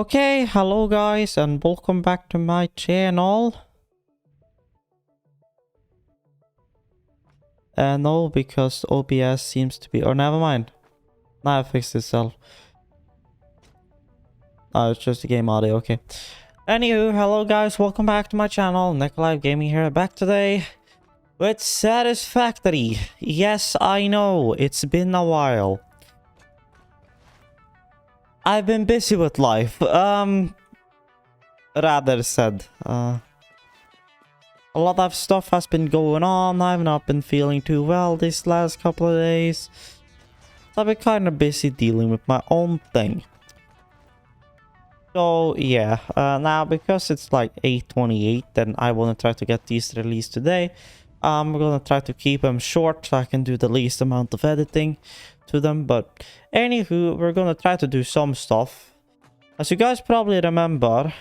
Okay, hello guys and welcome back to my channel. No, because OBS seems to be... Or never mind. Now I fixed itself. Oh, it's just the game audio, okay. Anywho, hello guys, welcome back to my channel. Nikolai Gaming here, back today with Satisfactory. Yes, I know, it's been a while. I've been busy with life. Rather said. A lot of stuff has been going on. I've not been feeling too well these last couple of days. So I've been kind of busy dealing with my own thing. So yeah, now because it's like 8:28 and I want to try to get these released today, I'm gonna try to keep them short so I can do the least amount of editing to them. But anywho, we're gonna try to do some stuff. As you guys probably remember,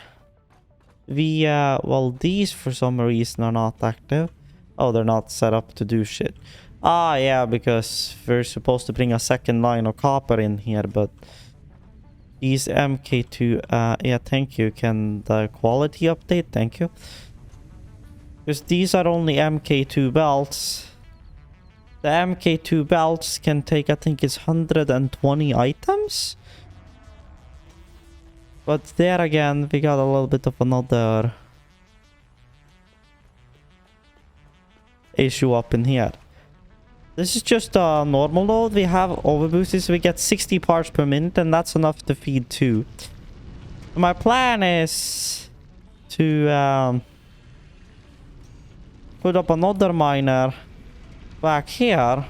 well, these for some reason are not active. Oh, they're not set up to do shit. Ah, yeah, because we're supposed to bring a second line of copper in here, but these MK2, yeah, thank you. Can the quality update? Thank you. Because these are only MK2 belts. The MK2 belts can take, I think it's 120 items? But there again, we got a little bit of another issue up in here. This is just a normal load. We have overboosted, so we get 60 parts per minute, and that's enough to feed 2. My plan is to put up another miner back here.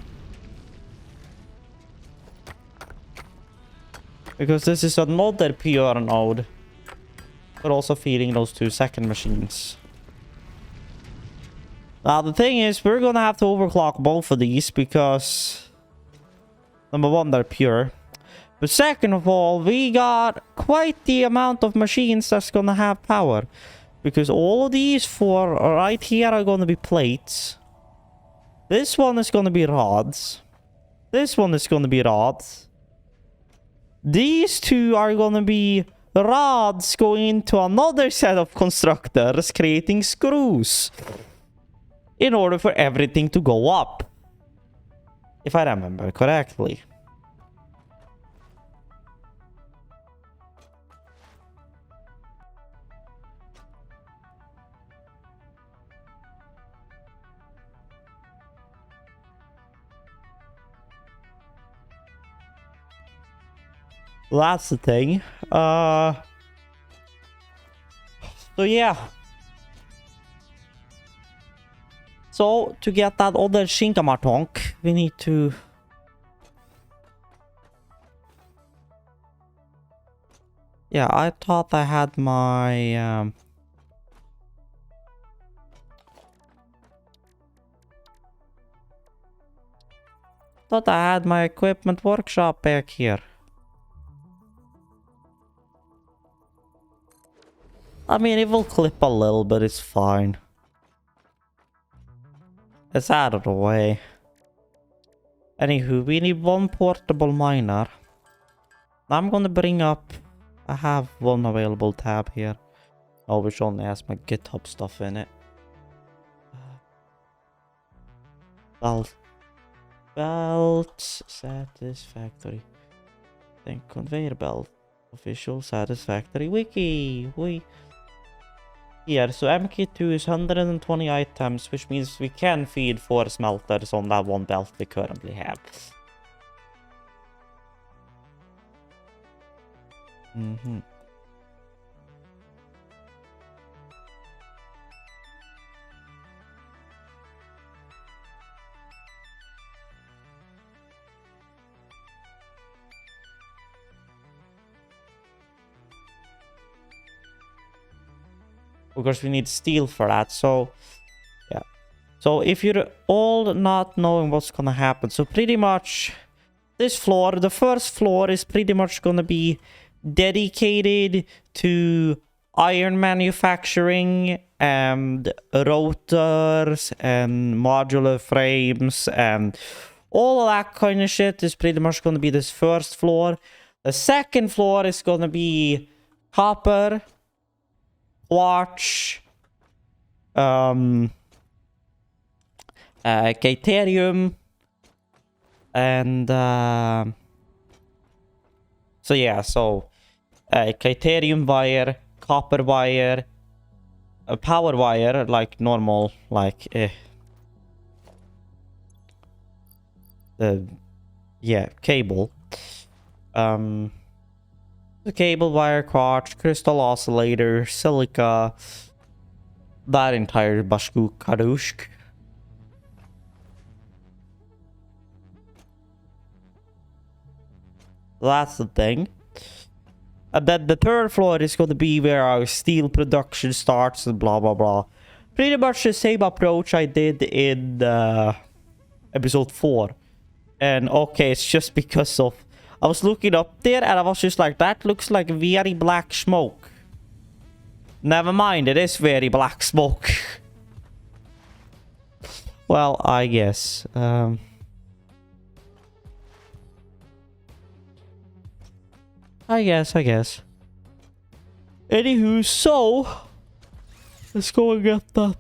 Because this is another pure node. But also feeding those 2 second machines. Now the thing is, we're gonna have to overclock both of these because... Number one, they're pure. But second of all, we got quite the amount of machines that's gonna have power. Because all of these 4 right here are gonna be plates. This one is gonna be rods. This one is gonna be rods. These 2 are gonna be rods going into another set of constructors, creating screws. In order for everything to go up. If I remember correctly. That's the thing. So yeah. So to get that other Shinkamartonk, we need to... Yeah, I thought I had my... Thought I had my equipment workshop back here. I mean, it will clip a little, but it's fine. It's out of the way. Anywho, we need 1 portable miner. I'm gonna bring up... I have 1 available tab here. Oh, which only has my GitHub stuff in it. Belt Satisfactory. Then conveyor belt. Official Satisfactory wiki. Here, so MK2 is 120 items, which means we can feed 4 smelters on that 1 belt we currently have. Of course, we need steel for that, so... Yeah. So, if you're all not knowing what's gonna happen, so pretty much... This floor, the first floor is pretty much gonna be dedicated to iron manufacturing and rotors and modular frames and all of that kind of shit is pretty much gonna be this first floor. The second floor is gonna be copper, quartz, Caterium, and so yeah, so Caterium wire, copper wire, a power wire, like normal, like yeah, cable. The cable wire, quartz, crystal oscillator, silica, that entire bashku kadushk. That's the thing. And then the third floor is going to be where our steel production starts and blah blah blah. Pretty much the same approach I did in episode 4. And okay, it's just because of... I was looking up there and I was just like, that looks like very black smoke. Never mind, it is very black smoke. Well, I guess. I guess. Anywho, so... let's go and get that.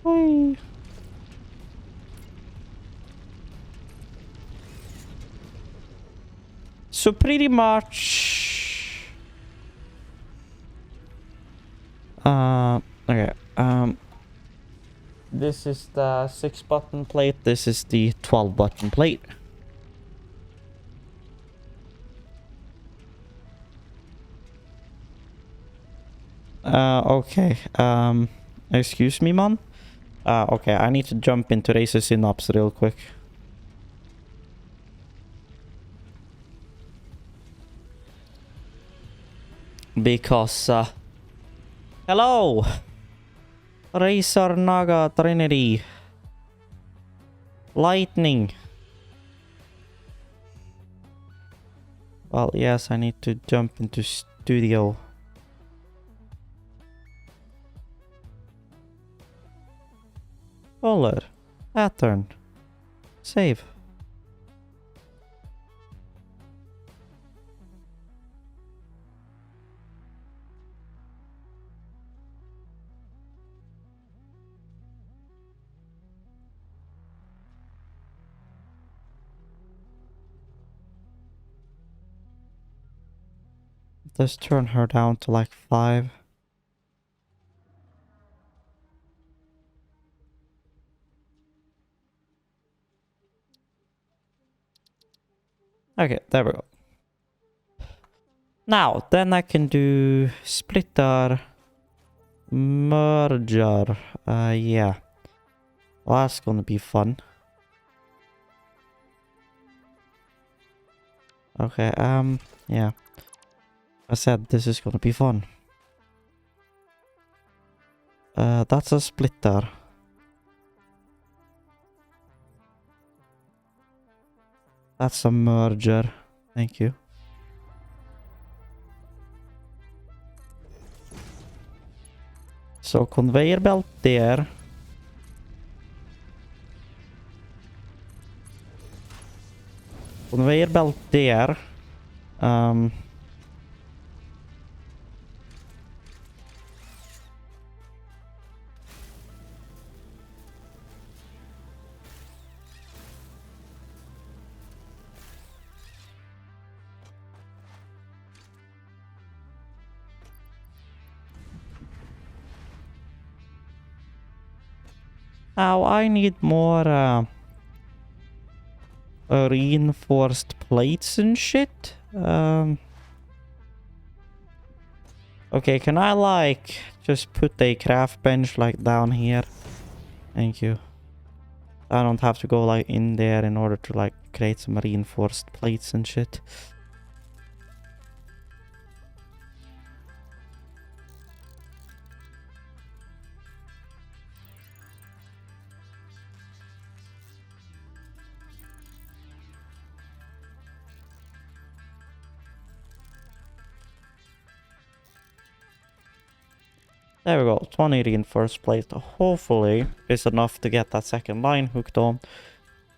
Hey. So pretty much... okay, this is the 6-button plate, this is the 12-button plate. Okay, excuse me, man? Okay, I need to jump into Racer Synapse real quick. Because, hello! Racer Naga Trinity. Lightning. Well, yes, I need to jump into studio. Color. Pattern. Save. Let's turn her down to like 5. Okay, there we go. Now, then I can do splitter, merger. Yeah. Well, that's gonna be fun. Okay, yeah. I said this is gonna be fun. That's a splitter. That's a merger. Thank you. So conveyor belt there. Conveyor belt there. Now I need more reinforced plates and shit. Okay, can I like just put a craft bench like down here? Thank you. I don't have to go like in there in order to like create some reinforced plates and shit. There we go. 180 in first place. Hopefully is enough to get that second line hooked on.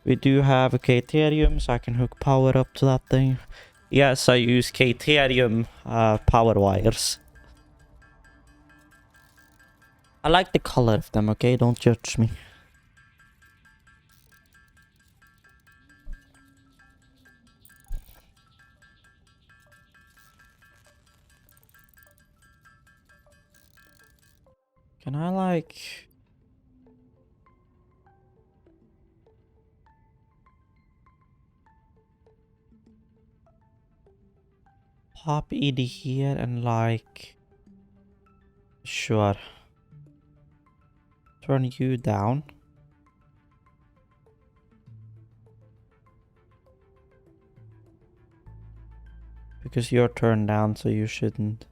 We do have a Caterium, so I can hook power up to that thing. Yes, I use Caterium power wires. I like the color of them, okay? Don't judge me. Can I like... pop ED here and like... Sure. Turn you down. Because you're turned down, so you shouldn't.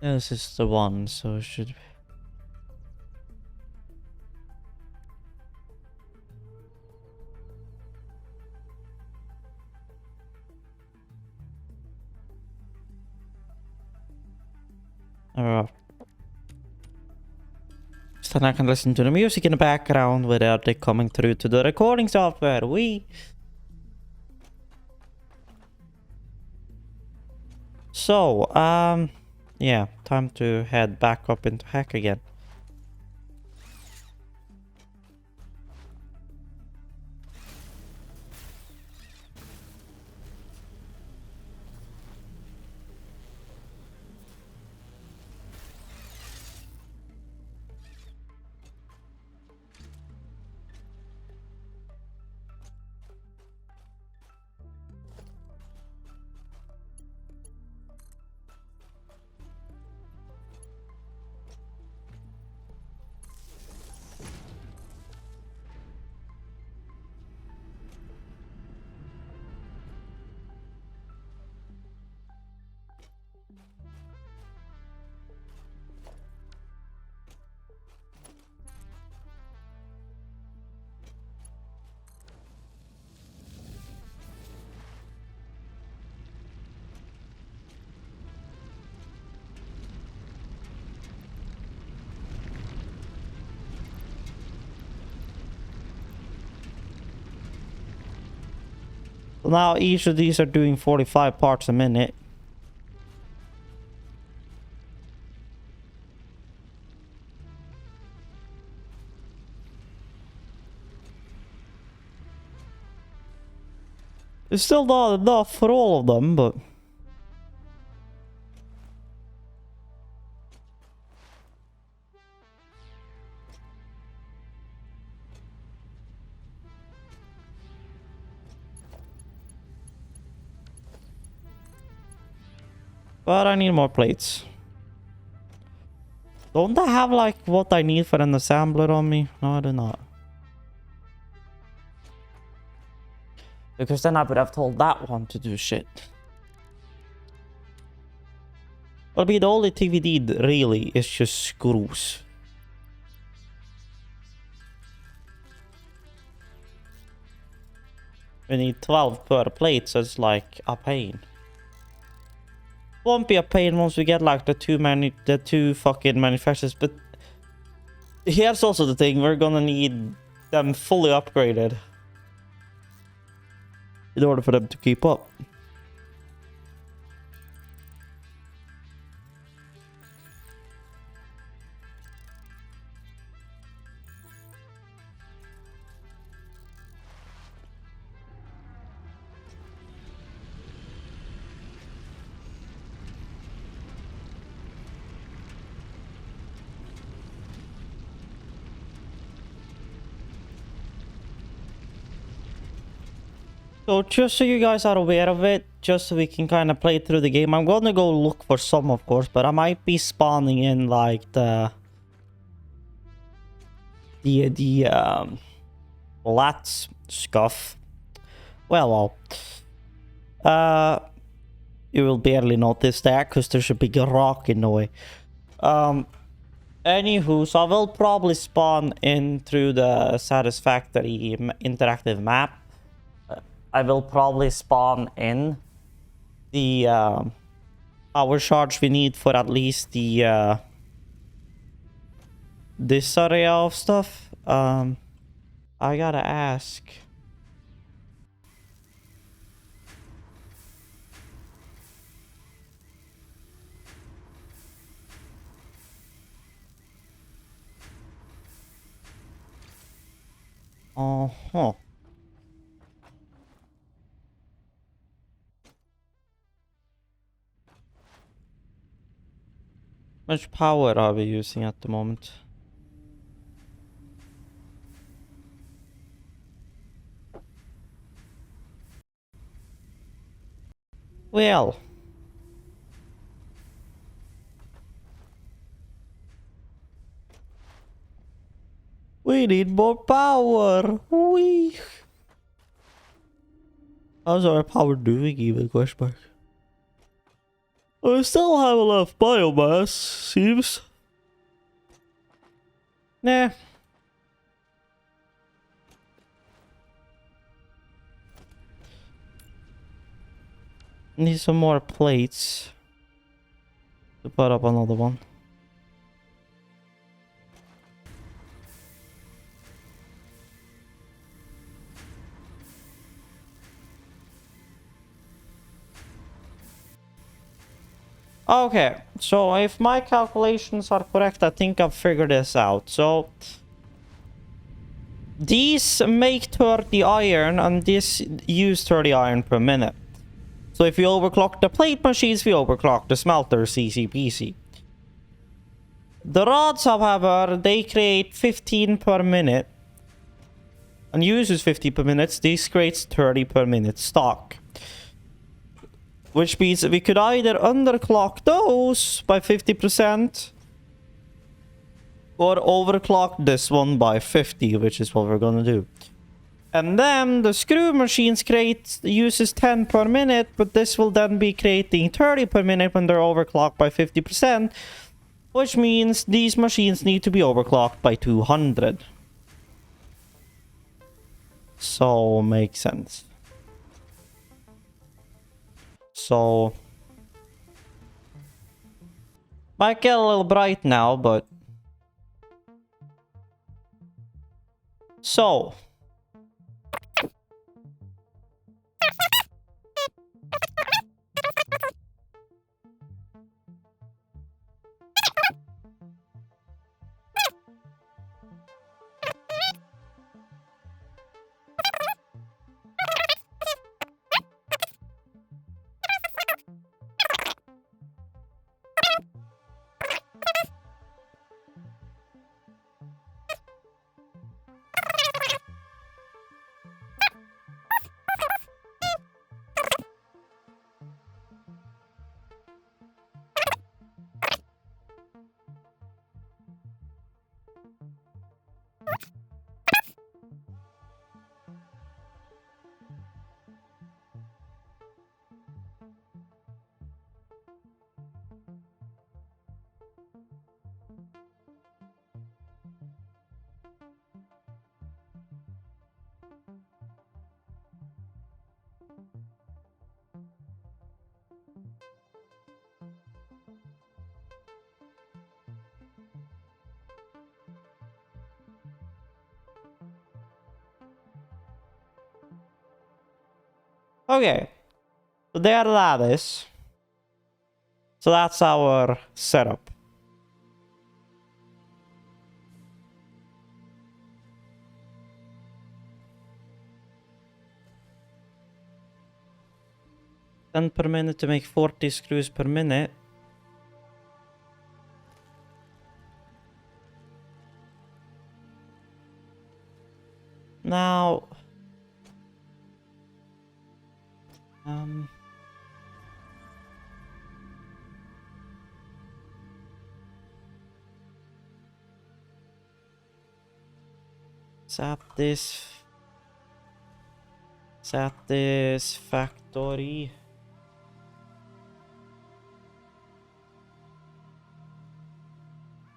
This is the one, so it should... Alright. So then I can listen to the music in the background without it coming through to the recording software. So, yeah, time to head back up into Hack again. Now each of these are doing 45 parts a minute. It's still not enough for all of them, but... But I need more plates. Don't I have like what I need for an assembler on me? No, I do not. Because then I would have told that one to do shit. Well, the only thing we need really is just screws. We need 12 per plate, so it's like a pain. Won't be a pain once we get like the two fucking manufacturers, but here's also the thing, we're gonna need them fully upgraded in order for them to keep up. So just so you guys are aware of it, just so we can kind of play through the game, I'm gonna go look for some, of course, but I might be spawning in like the well, that's scuff. Well. You will barely notice that because there's a big rock in the way. Anywho, so I will probably spawn in through the Satisfactory interactive map. I will probably spawn in the power charge we need for at least the this area of stuff. I gotta ask. Uh-huh. Much power are we using at the moment? Well, we need more power. Wee. How's our power doing even, question mark? We still have enough biomass, seems. Nah. Need some more plates to put up another one. Okay, so if my calculations are correct, I think I've figured this out. So these make 30 iron and this use 30 iron per minute. So if we overclock the plate machines, we overclock the smelters, easy peasy. The rods, however, they create 15 per minute and uses 50 per minute. This creates 30 per minute stock. Which means that we could either underclock those by 50% or overclock this one by 50, which is what we're gonna do. And then the screw machines uses 10 per minute, but this will then be creating 30 per minute when they're overclocked by 50%, which means these machines need to be overclocked by 200. So, makes sense. So, might get a little bright now, but... So... Okay. So there that is. So that's our setup. $10 per minute to make 40 screws per minute. Now... Satisfactory.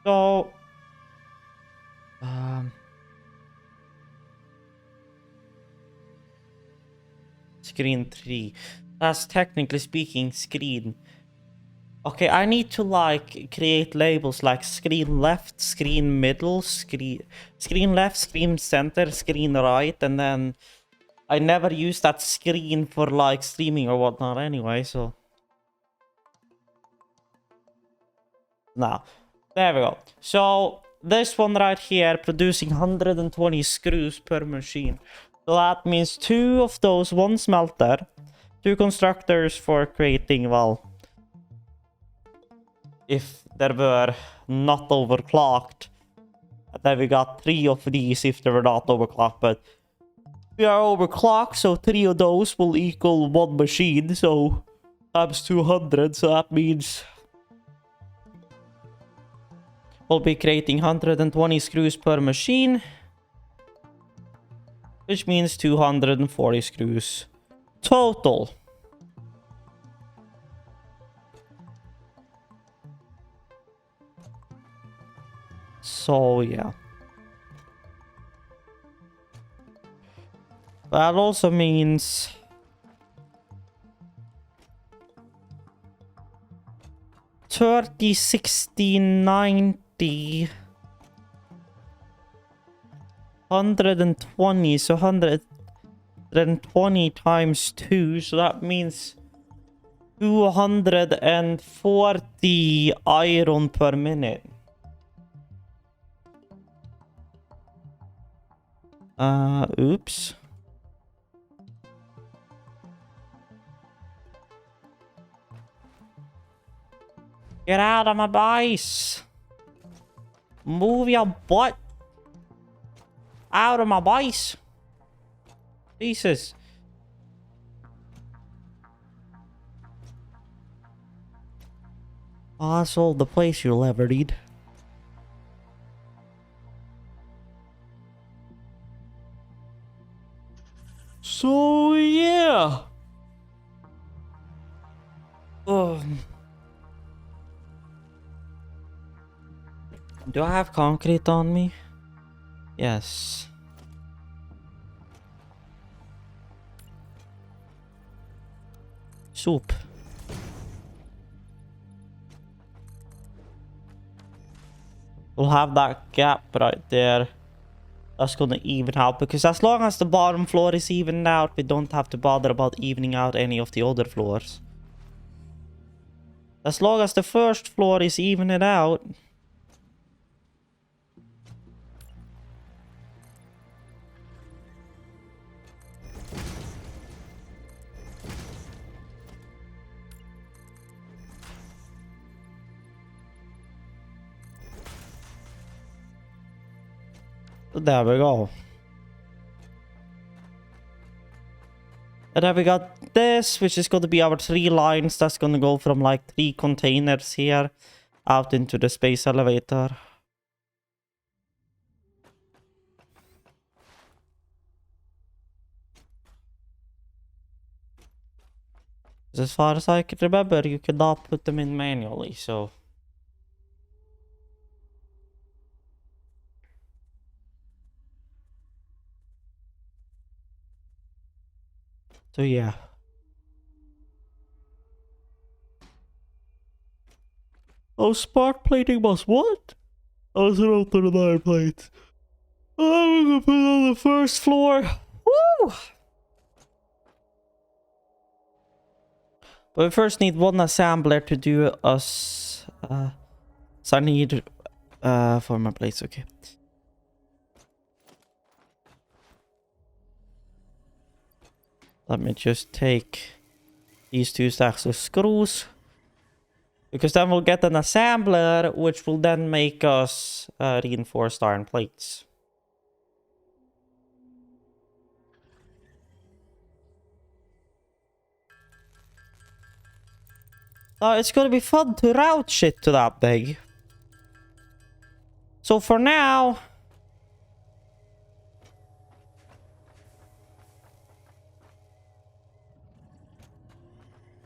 So, screen 3. That's technically speaking screen. Okay, I need to like create labels like screen left, screen middle, screen left, screen center, screen right, and then I never use that screen for like streaming or whatnot anyway, so now there we go. So this one right here producing 120 screws per machine. So that means 2 of those, 1 smelter, 2 constructors for creating, well, if there were not overclocked. And then we got 3 of these if they were not overclocked, but we are overclocked, so 3 of those will equal 1 machine, so times 200, so that means we'll be creating 120 screws per machine, which means 240 screws total. So yeah. That also means 30, 60, 90, 120, so 120 times 2, so that means 240 iron per minute. Oops. Get out of my base. Move your butt out of my base. Jesus. Oh, that's all the place you'll ever need. So, yeah. Do I have concrete on me? Yes. Soup. We'll have that gap right there. That's gonna even out, because as long as the bottom floor is evened out, we don't have to bother about evening out any of the other floors. As long as the first floor is evened out. There we go. And then we got this, which is going to be our 3 lines. That's going to go from like 3 containers here out into the space elevator. As far as I can remember, you cannot put them in manually, so... So yeah. Oh, spark plating was what? I was an alternate plate. Oh, we're gonna put it on the first floor. Woo! But we first need 1 assembler to do us. So I need for my plates, okay. Let me just take these 2 stacks of screws. Because then we'll get an assembler, which will then make us reinforced iron plates. It's gonna be fun to route shit to that big. So for now...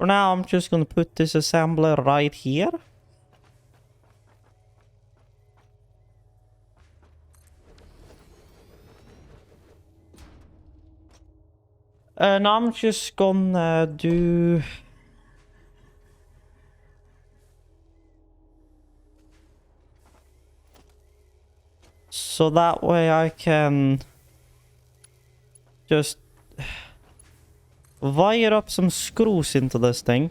For now, I'm just gonna put this assembler right here. And I'm just gonna do... So that way I can just wire up some screws into this thing.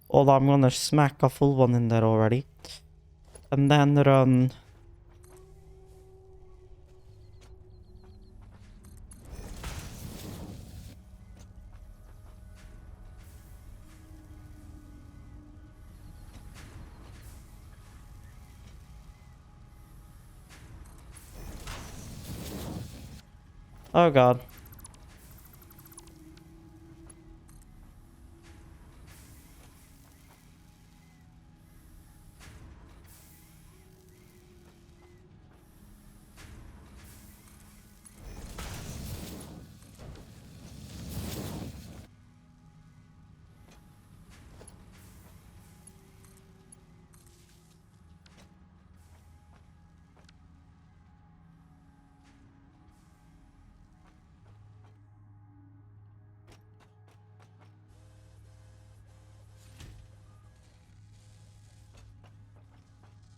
Although I'm gonna smack a full one in there already. And then run... Oh god.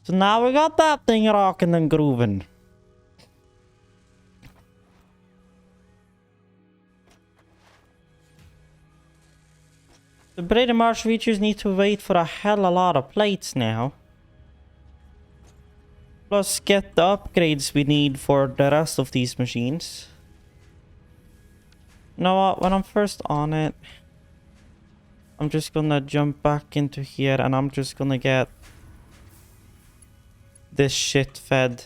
So now we got that thing rocking and grooving. So pretty much we just need to wait for a hell a lot of plates now. Plus get the upgrades we need for the rest of these machines. You know what, when I'm first on it, I'm just gonna jump back into here and I'm just gonna get this shit fed.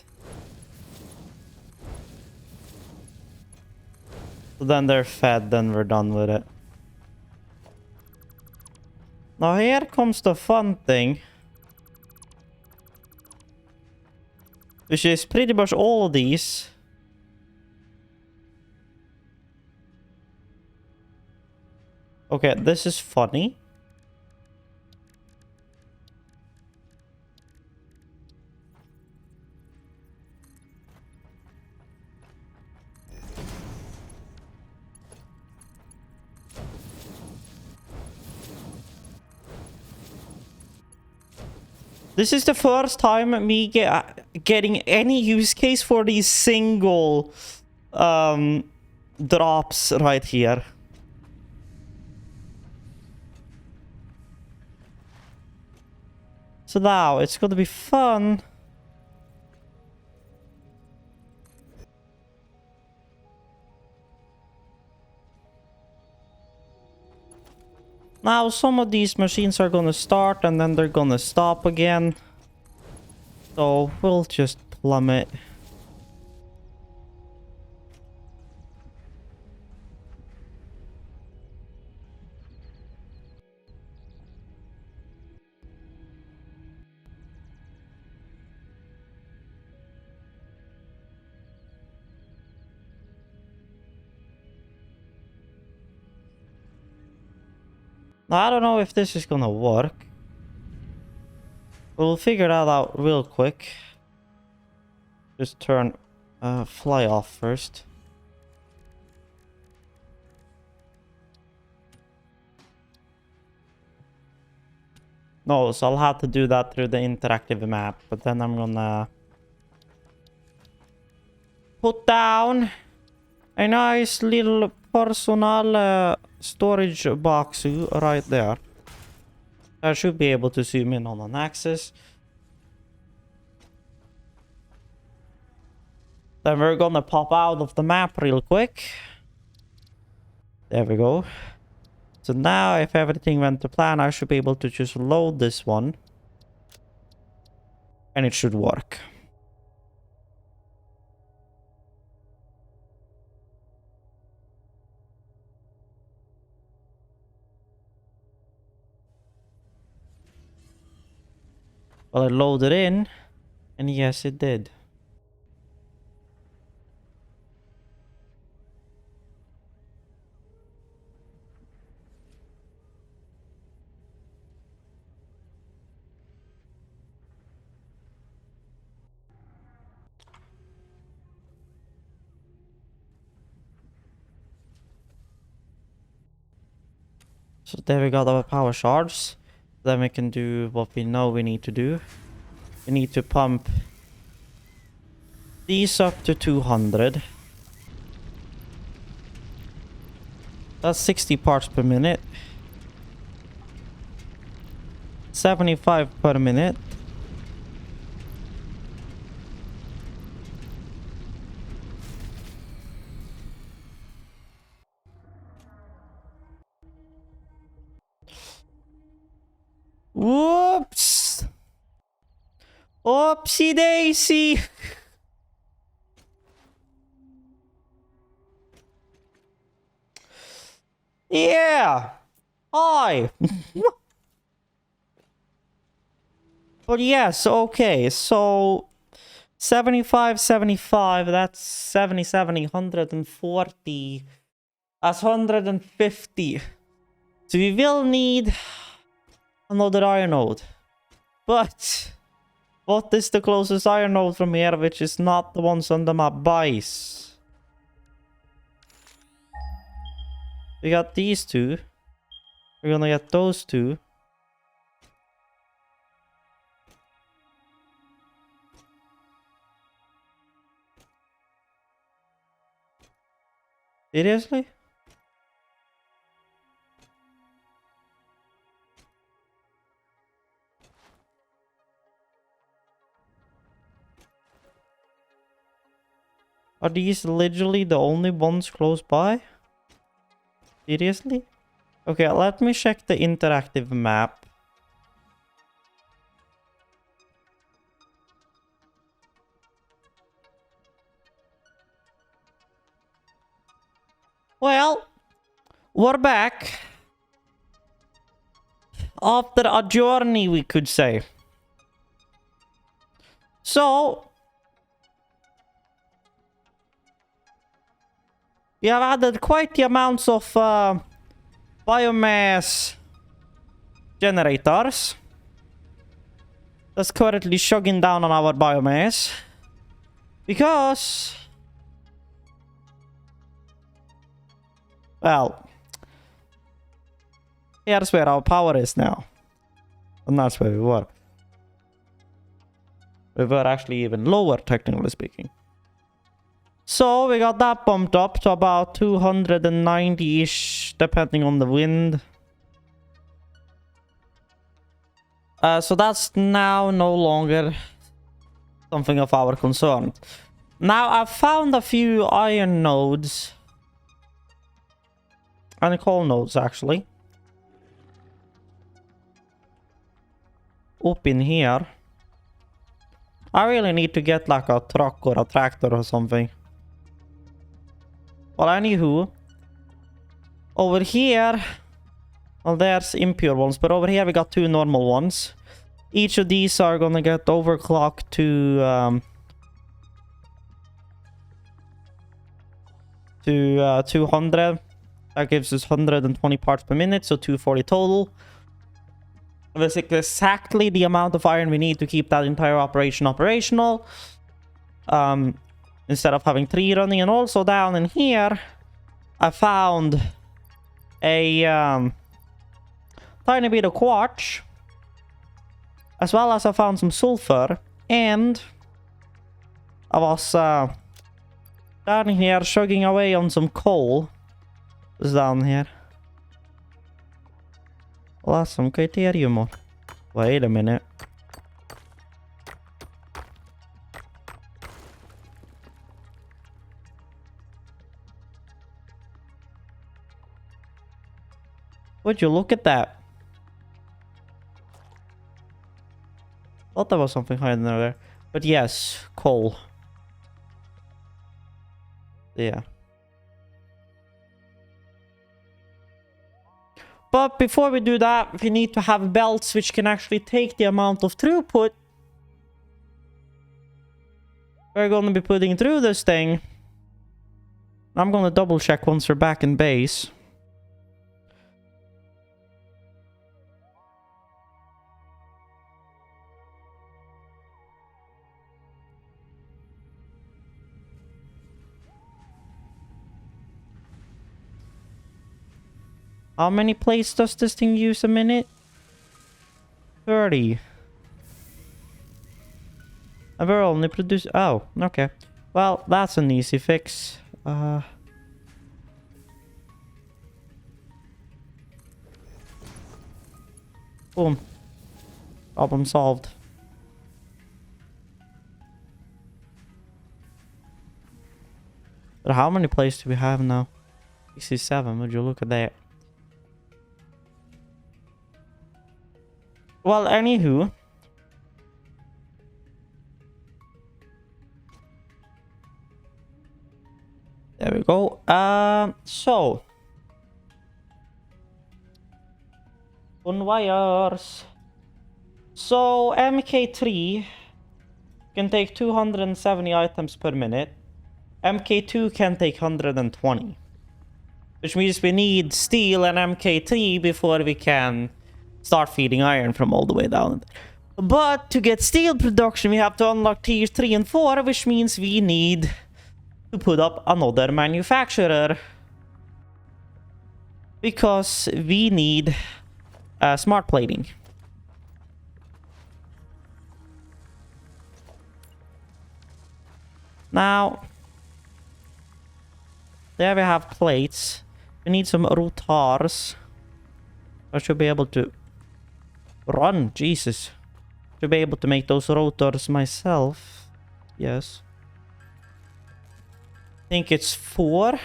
So then they're fed, then we're done with it. Now here comes the fun thing. Which is pretty much all of these. Okay, this is funny. This is the first time me getting any use case for these single drops right here. So now it's gonna be fun. Now some of these machines are gonna start and then they're gonna stop again. So we'll just plummet. Now, I don't know if this is gonna work. We'll figure that out real quick. Just turn fly off first. No, so I'll have to do that through the interactive map, but then I'm gonna put down a nice little personal storage box right there. I should be able to zoom in on an axis. Then we're gonna pop out of the map real quick. There we go. So now if everything went to plan, I should be able to just load this one. And it should work. Well, it loaded in, and yes, it did. So there we got our power shards. Then we can do what we know we need to do. We need to pump these up to 200. That's 60 parts per minute. 75 per minute. Whoops! Oopsie daisy! Yeah! Hi! But yes, okay, so 75, 75, that's 70, 140. That's 150. So we will need another iron node. But what is the closest iron node from here, which is not the ones on the map bice? We got these two. We're gonna get those two. Seriously? Are these literally the only ones close by? Seriously? Okay, let me check the interactive map. Well, we're back. After a journey, we could say. So, we have added quite the amounts of biomass generators. That's currently chugging down on our biomass. Because... well... here's where our power is now. And that's where we were. We were actually even lower, technically speaking. So, we got that bumped up to about 290-ish, depending on the wind. So that's now no longer something of our concern. Now, I've found a few iron nodes. And coal nodes, actually. Up in here. I really need to get like a truck or a tractor or something. Well, anywho. Over here... well, there's impure ones, but over here we got two normal ones. Each of these are gonna get overclocked to 200. That gives us 120 parts per minute, so 240 total. This is exactly the amount of iron we need to keep that entire operation operational. Instead of having 3 running. And also down in here, I found a tiny bit of quartz. As well as I found some sulfur. And I was down here chugging away on some coal. It's down here. Well, that's some criterium. Wait a minute. Would you look at that? Thought there was something hiding there. But yes, coal. Yeah. But before we do that, we need to have belts which can actually take the amount of throughput we're going to be putting through this thing. I'm going to double check once we're back in base. How many plates does this thing use a minute? 30. And we're only producing... Oh, okay. Well, that's an easy fix. Boom. Problem solved. But how many plates do we have now? 67, would you look at that? Well, anywho. There we go. So. Conveyors. So, MK3 can take 270 items per minute. MK2 can take 120. Which means we need steel and MK3 before we can start feeding iron from all the way down. But to get steel production, we have to unlock tier 3 and 4, which means we need to put up another manufacturer. Because we need smart plating. Now, there we have plates. We need some rotors. I should be able to run. Jesus. Should be able to make those rotors myself. Yes. I think it's 4.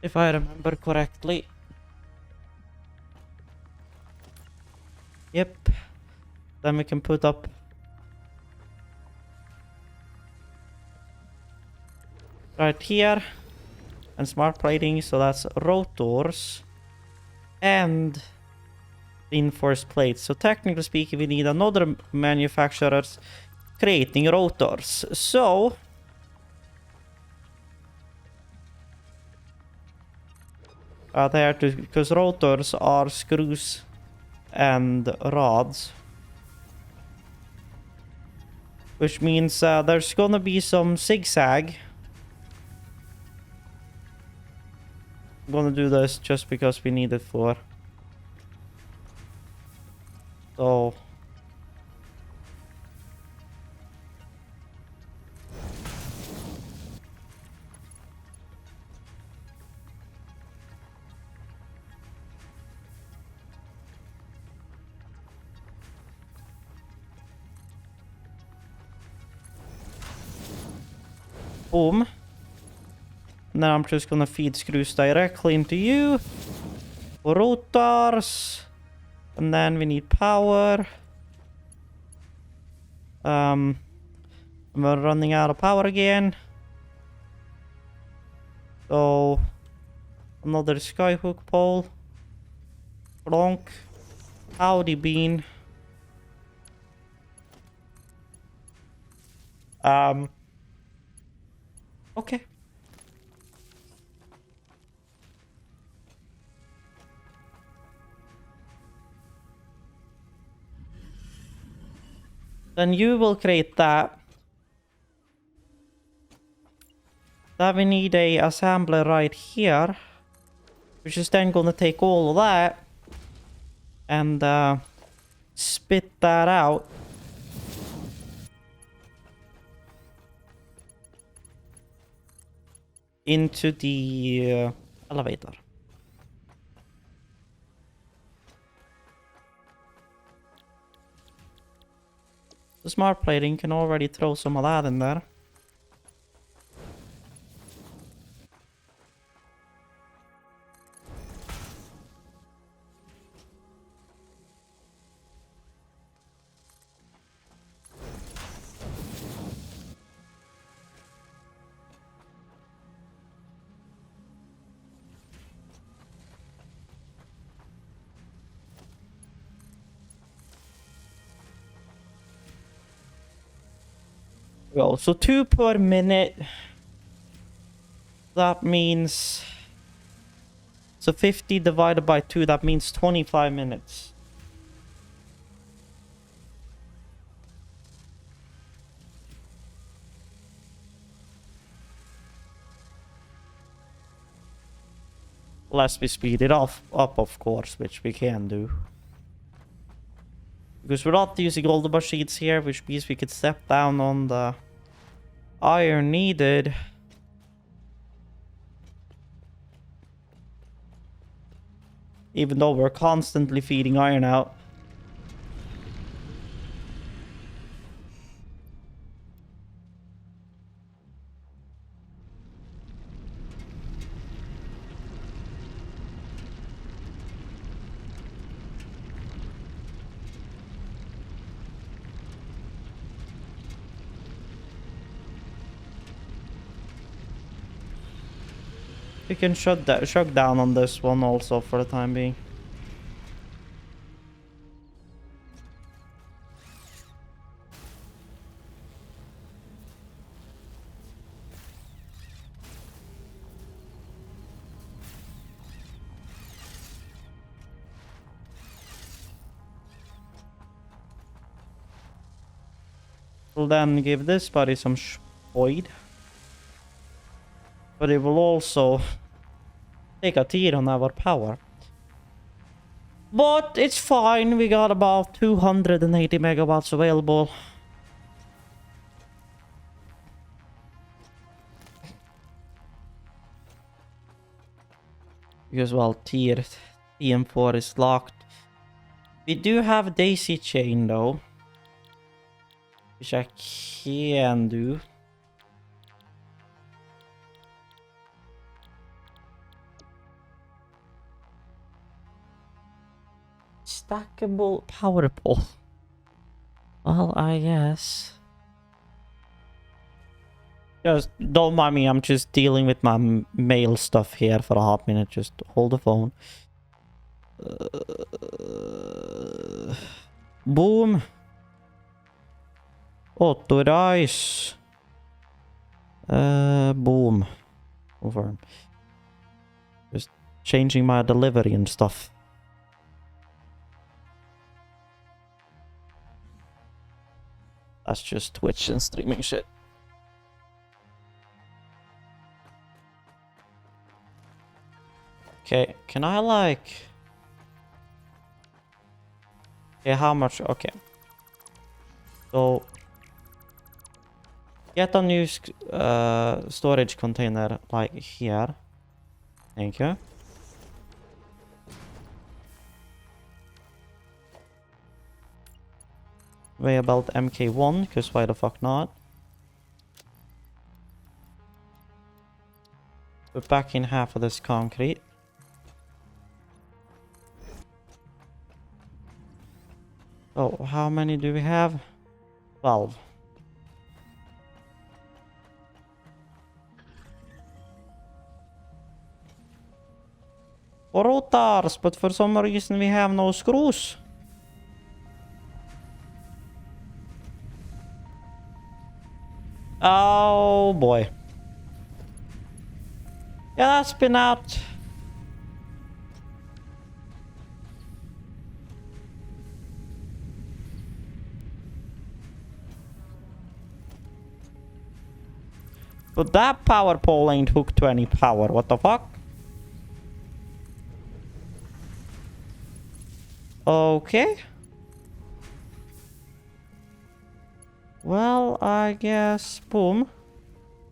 If I remember correctly. Yep. Then we can put up right here. And smart plating, so that's rotors. And reinforced plates. So technically speaking, we need another manufacturers creating rotors. So there to, because rotors are screws and rods, which means there's gonna be some zigzag. I'm gonna do this just because we need it for. So boom. And then I'm just gonna feed screws directly into you. Rotors. And then we need power. We're running out of power again. So another skyhook pole. Plonk. Howdy bean. Okay. Then you will create that. Then we need a assembler right here. Which is then gonna take all of that. And spit that out. Into the elevator. The smart plating can already throw some of that in there. Go. So 2 per minute. That means... So 50 divided by 2, that means 25 minutes. Unless we speed it up, of course, which we can do. Because we're not using all the machines here, which means we could step down on the iron needed. Even though we're constantly feeding iron out. We can shut down on this one also for the time being. We'll then give this buddy some void. But it will also take a tier on our power. But it's fine, we got about 280 megawatts available. Because, well, tier TM4 is locked. We do have Daisy Chain though. Which I can do. Stackable power pole. Well, I guess. Just don't mind me, I'm just dealing with my mail stuff here for a hot minute. Just hold the phone. Boom. Authorize. Boom. Confirm. Just changing my delivery and stuff. That's just Twitch and streaming shit. Okay, can I like... Okay, how much? Okay. So... Get a new storage container like here. Thank you. Weigh about MK1, because why the fuck not? Put back in half of this concrete. Oh, how many do we have? 12. Or rotars, but for some reason we have no screws. Oh boy. Yeah, that's been out. But that power pole ain't hooked to any power. What the fuck? Okay. Well, I guess... Boom.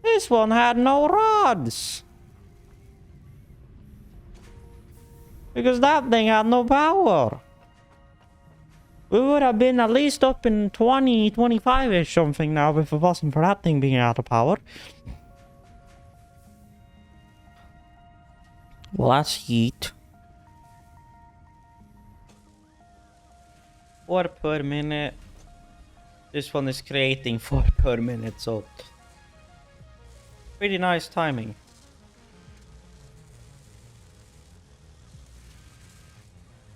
This one had no rods. Because that thing had no power. We would have been at least up in 20, 25-ish something now if it wasn't for that thing being out of power. Well, that's heat. 4 per minute. This one is creating 4 per minute, so... Pretty nice timing.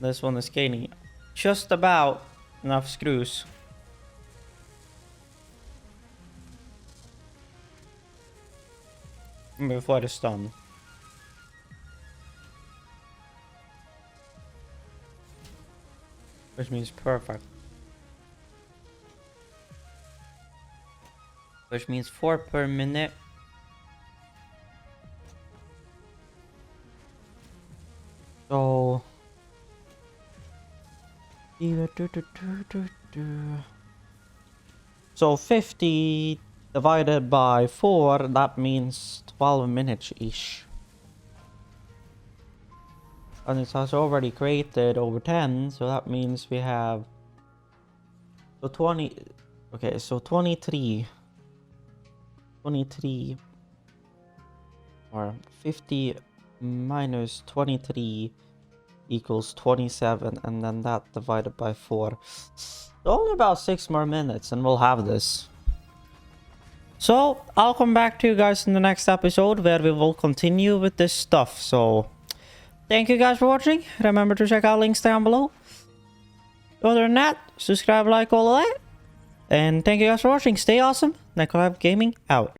This one is gaining just about enough screws. Before it's done. Which means perfect. Which means 4 per minute. So 50 divided by 4, that means 12 minutes-ish. And it has already created over 10, so that means we have... So 20... Okay, so 23... 23... Or 50 minus 23 equals 27, and then that divided by 4. Only about 6 more minutes and we'll have this. So I'll come back to you guys in the next episode where we will continue with this stuff. So thank you guys for watching. Remember to check out links down below. Other than that, subscribe, like, all of that. And thank you guys for watching. Stay awesome. Necolab Gaming out.